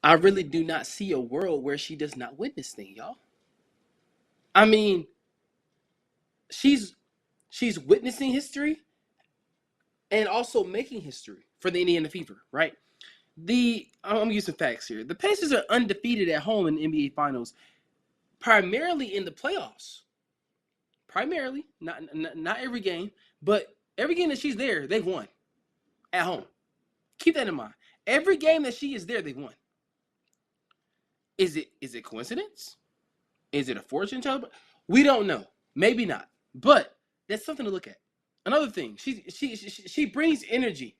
I really do not see a world where she does not win this thing, y'all. I mean, she's she's witnessing history and also making history for the Indiana Fever, right? I'm gonna use some facts here. The Pacers are undefeated at home in the NBA Finals, primarily in the playoffs. Primarily, not every game, but every game that she's there, they've won at home. Keep that in mind. Every game that she is there, they've won. Is it coincidence? Is it a fortune teller? We don't know. Maybe not. But that's something to look at. Another thing, she brings energy.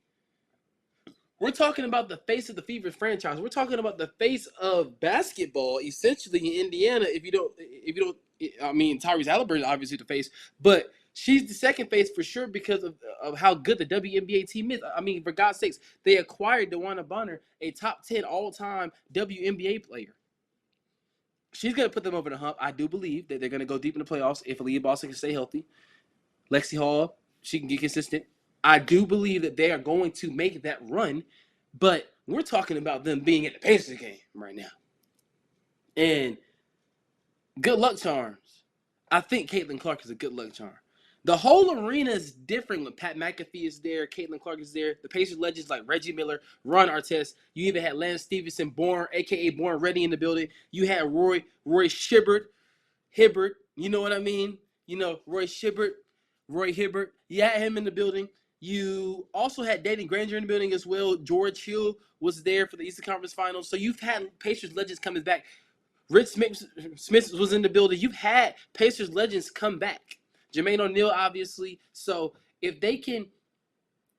We're talking about the face of the Fever franchise. We're talking about the face of basketball, essentially in Indiana. If you don't, I mean, Tyrese Halliburton obviously the face, but she's the second face for sure because of how good the WNBA team is. I mean, for God's sakes, they acquired DeWanna Bonner, a top 10 all-time WNBA player. She's gonna put them over the hump. I do believe that they're gonna go deep in the playoffs if Aaliyah Boston can stay healthy. Lexi Hall, she can get consistent. I do believe that they are going to make that run, but we're talking about them being in the Pacers game right now. And good luck charms. I think Caitlin Clark is a good luck charm. The whole arena is different when Pat McAfee is there, Caitlin Clark is there, the Pacers legends like Reggie Miller, Ron Artest. You even had Lance Stevenson, Born, aka Born Ready in the building. You had Roy Hibbert. You know what I mean? You know, Roy Hibbert. You had him in the building. You also had Danny Granger in the building as well. George Hill was there for the Eastern Conference Finals. So you've had Pacers legends coming back. Rich Smith was in the building. You've had Pacers legends come back. Jermaine O'Neal, obviously. So if they can,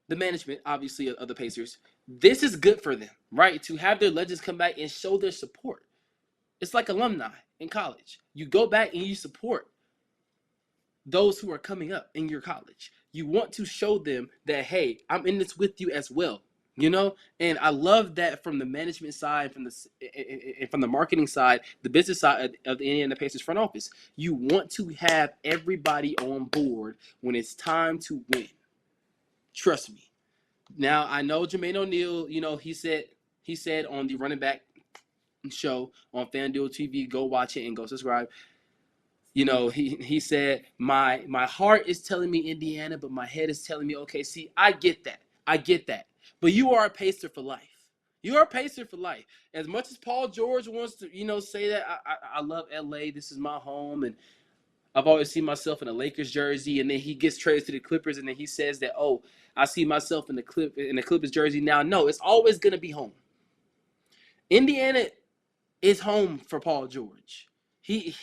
the management, obviously, of the Pacers, this is good for them, right? To have their legends come back and show their support. It's like alumni in college. You go back and you support those who are coming up in your college. You want to show them that, hey, I'm in this with you as well. You know, and I love that from the management side, from the marketing side, the business side of the Indiana Pacers front office. You want to have everybody on board when it's time to win. Trust me. Now I know Jermaine O'Neal. You know, he said on the running back show on FanDuel TV, go watch it and go subscribe. You know, he said my heart is telling me Indiana, but my head is telling me OKC. I get that. I get that. But you are a Pacer for life. You are a Pacer for life. As much as Paul George wants to, say that I love LA. This is my home, and I've always seen myself in a Lakers jersey. And then he gets traded to the Clippers, and then he says that, oh, I see myself in the Clippers jersey now. No, it's always gonna be home. Indiana is home for Paul George. He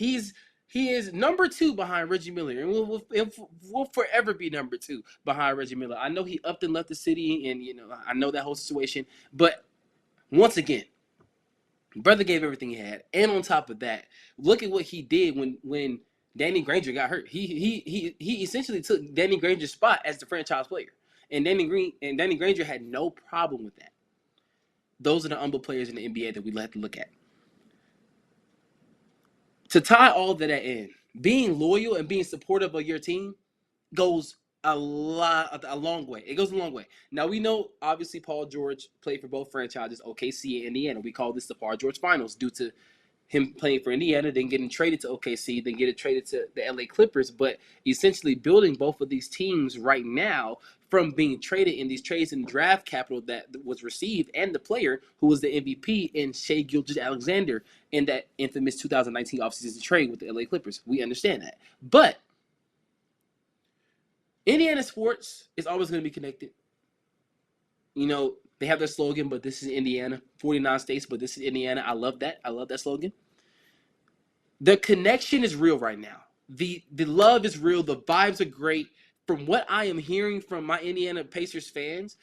is number two behind Reggie Miller, and we'll forever be number two behind Reggie Miller. I know he upped and left the city, and I know that whole situation. But once again, brother gave everything he had, and on top of that, look at what he did when Danny Granger got hurt. He essentially took Danny Granger's spot as the franchise player, and Danny Granger had no problem with that. Those are the humble players in the NBA that we have to look at. To tie all of that in, being loyal and being supportive of your team goes a long way. It goes a long way. Now we know obviously Paul George played for both franchises, OKC and Indiana. We call this the Paul George Finals due to him playing for Indiana, then getting traded to OKC, then getting traded to the LA Clippers, but essentially building both of these teams right now from being traded in these trades and draft capital that was received, and the player who was the MVP in Shai Gilgeous-Alexander in that infamous 2019 offseason trade with the LA Clippers. We understand that. But Indiana sports is always going to be connected. They have their slogan, but this is Indiana. 49 states, but this is Indiana. I love that. I love that slogan. The connection is real right now. The love is real. The vibes are great. From what I am hearing from my Indiana Pacers fans,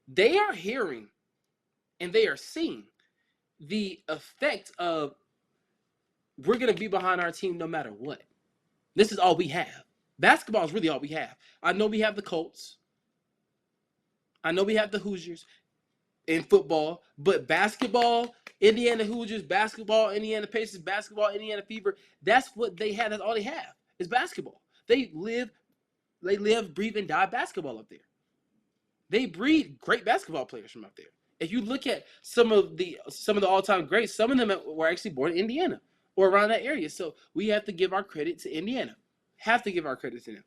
they are hearing and they are seeing the effect of we're going to be behind our team no matter what. This is all we have. Basketball is really all we have. I know we have the Colts. I know we have the Hoosiers in football, but basketball, Indiana Hoosiers, basketball, Indiana Pacers, basketball, Indiana Fever, that's what they have. That's all they have is basketball. They live, breathe, and die basketball up there. They breed great basketball players from up there. If you look at some of the all-time greats, some of them were actually born in Indiana or around that area. So we have to give our credit to Indiana. Have to give our credit to them.